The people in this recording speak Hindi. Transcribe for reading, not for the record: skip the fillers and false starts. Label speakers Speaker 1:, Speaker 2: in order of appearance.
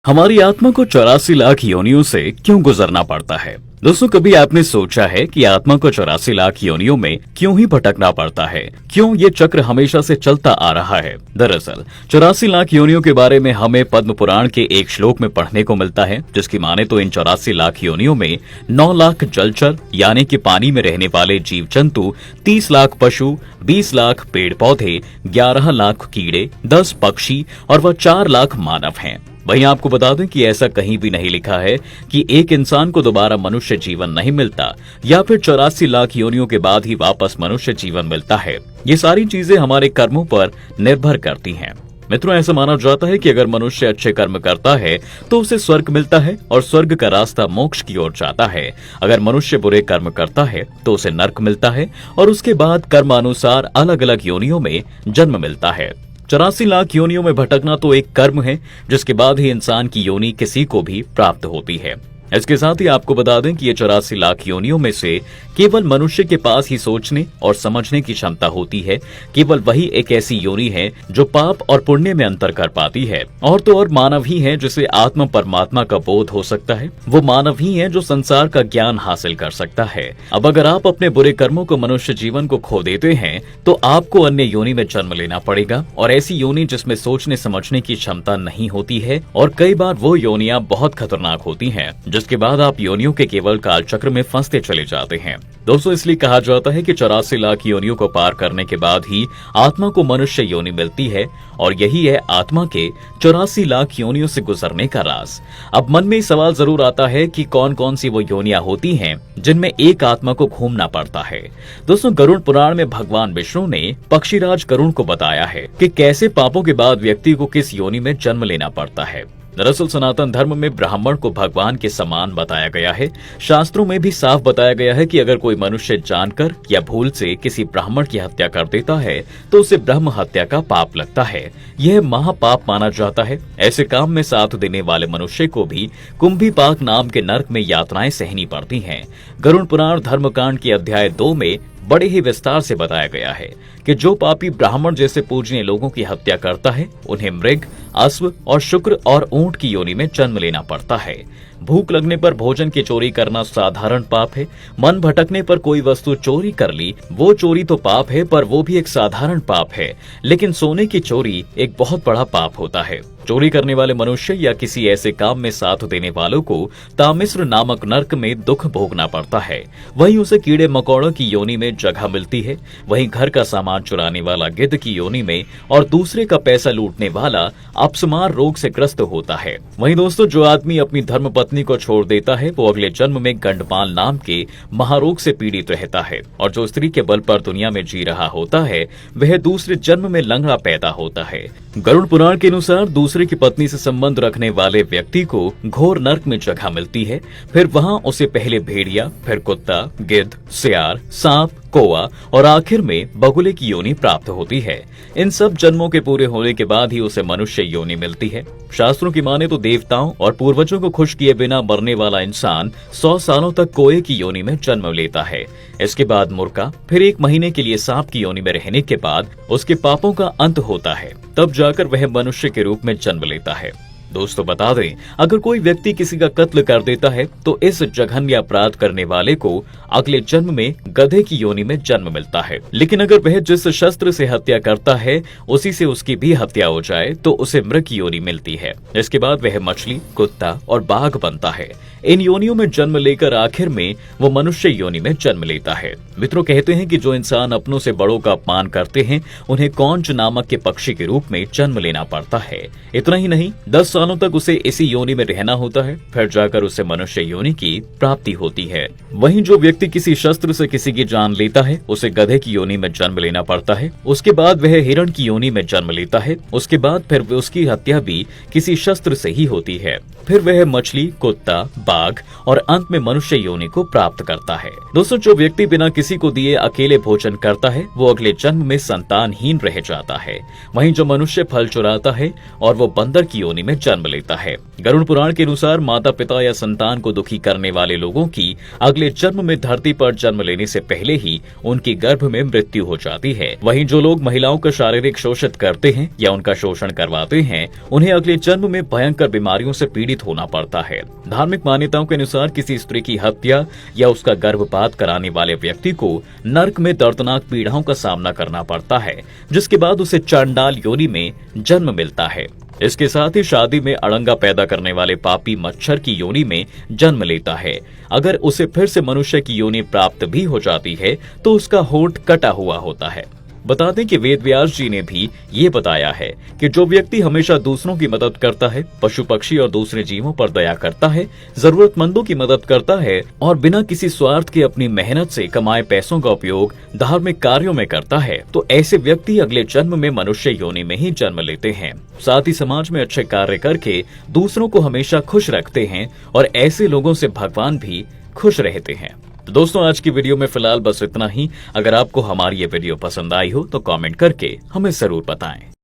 Speaker 1: हमारी आत्मा को 84 लाख योनियों से क्यों गुजरना पड़ता है। दोस्तों, कभी आपने सोचा है कि आत्मा को 84 लाख योनियों में क्यों ही भटकना पड़ता है? क्यों ये चक्र हमेशा से चलता आ रहा है? दरअसल 84 लाख योनियों के बारे में हमें पद्म पुराण के एक श्लोक में पढ़ने को मिलता है, जिसकी माने तो इन 84 लाख योनियों में 9 लाख जलचर यानी कि पानी में रहने वाले जीव जंतु, 30 लाख पशु, 20 लाख पेड़ पौधे, 11 लाख कीड़े, 10 पक्षी और वह 4 लाख मानव हैं। वहीं आपको बता दें कि ऐसा कहीं भी नहीं लिखा है कि एक इंसान को दोबारा मनुष्य जीवन नहीं मिलता या फिर 84 लाख योनियों के बाद ही वापस मनुष्य जीवन मिलता है। ये सारी चीजें हमारे कर्मों पर निर्भर करती हैं। मित्रों, ऐसा माना जाता है कि अगर मनुष्य अच्छे कर्म करता है तो उसे स्वर्ग मिलता है और स्वर्ग का रास्ता मोक्ष की ओर जाता है। अगर मनुष्य बुरे कर्म करता है तो उसे नर्क मिलता है और उसके बाद कर्मानुसार अलग अलग योनियों में जन्म मिलता है। 84 लाख योनियों में भटकना तो एक कर्म है, जिसके बाद ही इंसान की योनि किसी को भी प्राप्त होती है। इसके साथ ही आपको बता दें कि ये 84 लाख योनियों में से केवल मनुष्य के पास ही सोचने और समझने की क्षमता होती है। केवल वही एक ऐसी योनि है जो पाप और पुण्य में अंतर कर पाती है। और तो और मानव ही है जिसे आत्म परमात्मा का बोध हो सकता है। वो मानव ही है जो संसार का ज्ञान हासिल कर सकता है। अब अगर आप अपने बुरे कर्मों को मनुष्य जीवन को खो देते हैं तो आपको अन्य योनि में जन्म लेना पड़ेगा, और ऐसी योनि जिसमें सोचने समझने की क्षमता नहीं होती है। और कई बार वो योनियां बहुत खतरनाक होती हैं, जिसके बाद आप योनियों के केवल काल चक्र में फंसते चले जाते हैं। दोस्तों, इसलिए कहा जाता है कि 84 लाख योनियों को पार करने के बाद ही आत्मा को मनुष्य योनि मिलती है, और यही है आत्मा के 84 लाख योनियों से गुजरने का राज। अब मन में सवाल जरूर आता है कि कौन कौन सी वो योनियां होती हैं जिनमें एक आत्मा को घूमना पड़ता है। दोस्तों, गरुड़ पुराण में भगवान विष्णु ने पक्षीराज गरुड़ को बताया है कि कैसे पापों के बाद व्यक्ति को किस योनि में जन्म लेना पड़ता है। दरअसल सनातन धर्म में ब्राह्मण को भगवान के समान बताया गया है। शास्त्रों में भी साफ बताया गया है कि अगर कोई मनुष्य जानकर या भूल से किसी ब्राह्मण की हत्या कर देता है तो उसे ब्रह्म हत्या का पाप लगता है। यह महापाप माना जाता है। ऐसे काम में साथ देने वाले मनुष्य को भी कुंभीपाक नाम के नरक में यातनाएं सहनी पड़ती हैं। गरुड़ पुराण धर्मकांड के अध्याय 2 में बड़े ही विस्तार से बताया गया है कि जो पापी ब्राह्मण जैसे पूजनीय लोगों की हत्या करता है उन्हें मृग, अश्व और शुक्र और ऊंट की योनि में जन्म लेना पड़ता है। भूख लगने पर भोजन की चोरी करना साधारण पाप है। मन भटकने पर कोई वस्तु चोरी कर ली, वो चोरी तो पाप है, पर वो भी एक साधारण पाप है। लेकिन सोने की चोरी एक बहुत बड़ा पाप होता है। चोरी करने वाले मनुष्य या किसी ऐसे काम में साथ देने वालों को तामिस्र नामक नरक में दुख भोगना पड़ता है। वहीं उसे कीड़े मकोड़ों की योनि में जगह मिलती है। वहीं घर का सामान चुराने वाला गिद्ध की योनि में, और दूसरे का पैसा लूटने वाला अपस्मार रोग से ग्रस्त होता है। वहीं दोस्तों, जो आदमी अपनी धर्मपत्नी को छोड़ देता है वो अगले जन्म में गंडमाल नाम के महारोग से पीड़ित रहता है। और जो स्त्री के बल पर दुनिया में जी रहा होता है वह दूसरे जन्म में लंगड़ा पैदा होता है। गरुड़ पुराण के अनुसार दूसरे की पत्नी से संबंध रखने वाले व्यक्ति को घोर नरक में जगह मिलती है। फिर वहां उसे पहले भेड़िया, फिर कुत्ता, गिद्ध, सियार, सांप, कौवा और आखिर में बगुले की योनि प्राप्त होती है। इन सब जन्मों के पूरे होने के बाद ही उसे मनुष्य योनि मिलती है। शास्त्रों की माने तो देवताओं और पूर्वजों को खुश किए बिना मरने वाला इंसान 100 सालों तक कोए की योनि में जन्म लेता है। इसके बाद मुर्गा, फिर 1 महीने के लिए सांप की योनि में रहने के बाद उसके पापों का अंत होता है। तब जाकर वह मनुष्य के रूप में जन्म लेता है। दोस्तों, बता दें, अगर कोई व्यक्ति किसी का कत्ल कर देता है तो इस जघन्य अपराध करने वाले को अगले जन्म में गधे की योनि में जन्म मिलता है। लेकिन अगर वह जिस शस्त्र से हत्या करता है उसी से उसकी भी हत्या हो जाए तो उसे मृग की योनि मिलती है। इसके बाद वह मछली, कुत्ता और बाघ बनता है। इन योनियों में जन्म लेकर आखिर में वो मनुष्य योनि में जन्म लेता है। मित्रों, कहते हैं कि जो इंसान अपनों से बड़ों का अपमान करते हैं उन्हें कौंच नामक के पक्षी के रूप में जन्म लेना पड़ता है। इतना ही नहीं, 10 सालों तक उसे इसी योनि में रहना होता है, फिर जाकर उसे मनुष्य योनि की प्राप्ति होती है। वहीं जो व्यक्ति किसी शस्त्र से किसी की जान लेता है उसे गधे की योनि में जन्म लेना पड़ता है। उसके बाद वह हिरण की योनि में जन्म लेता है। उसके बाद फिर उसकी हत्या भी किसी शस्त्र से ही होती है। फिर वह मछली, कुत्ता, बाघ और अंत में मनुष्य योनि को प्राप्त करता है। दोस्तों, जो व्यक्ति बिना किसी को दिए अकेले भोजन करता है वो अगले जन्म में संतानहीन रह जाता है। वहीं जो मनुष्य फल चुराता है और वो बंदर की योनि में जन्म जन्म लेता है। गरुड़ पुराण के अनुसार माता पिता या संतान को दुखी करने वाले लोगों की अगले जन्म में धरती पर जन्म लेने से पहले ही उनकी गर्भ में मृत्यु हो जाती है। वहीं जो लोग महिलाओं का शारीरिक शोषित करते हैं या उनका शोषण करवाते हैं, उन्हें अगले जन्म में भयंकर बीमारियों से पीड़ित होना पड़ता है। धार्मिक मान्यताओं के अनुसार किसी स्त्री की हत्या या उसका गर्भपात कराने वाले व्यक्ति को नर्क में दर्दनाक पीड़ाओं का सामना करना पड़ता है, जिसके बाद उसे चांडाल योनि में जन्म मिलता है। इसके साथ ही शादी में अड़ंगा पैदा करने वाले पापी मच्छर की योनि में जन्म लेता है। अगर उसे फिर से मनुष्य की योनि प्राप्त भी हो जाती है तो उसका होंठ कटा हुआ होता है। बता दें कि वेद व्यास जी ने भी ये बताया है कि जो व्यक्ति हमेशा दूसरों की मदद करता है, पशु पक्षी और दूसरे जीवों पर दया करता है, जरूरतमंदों की मदद करता है और बिना किसी स्वार्थ के अपनी मेहनत से कमाए पैसों का उपयोग धार्मिक कार्यों में करता है, तो ऐसे व्यक्ति अगले जन्म में मनुष्य योनि में ही जन्म लेते हैं। साथ ही समाज में अच्छे कार्य करके दूसरों को हमेशा खुश रखते हैं और ऐसे लोगों से भगवान भी खुश रहते हैं। तो दोस्तों, आज की वीडियो में फिलहाल बस इतना ही। अगर आपको हमारी ये वीडियो पसंद आई हो तो कमेंट करके हमें जरूर बताएं।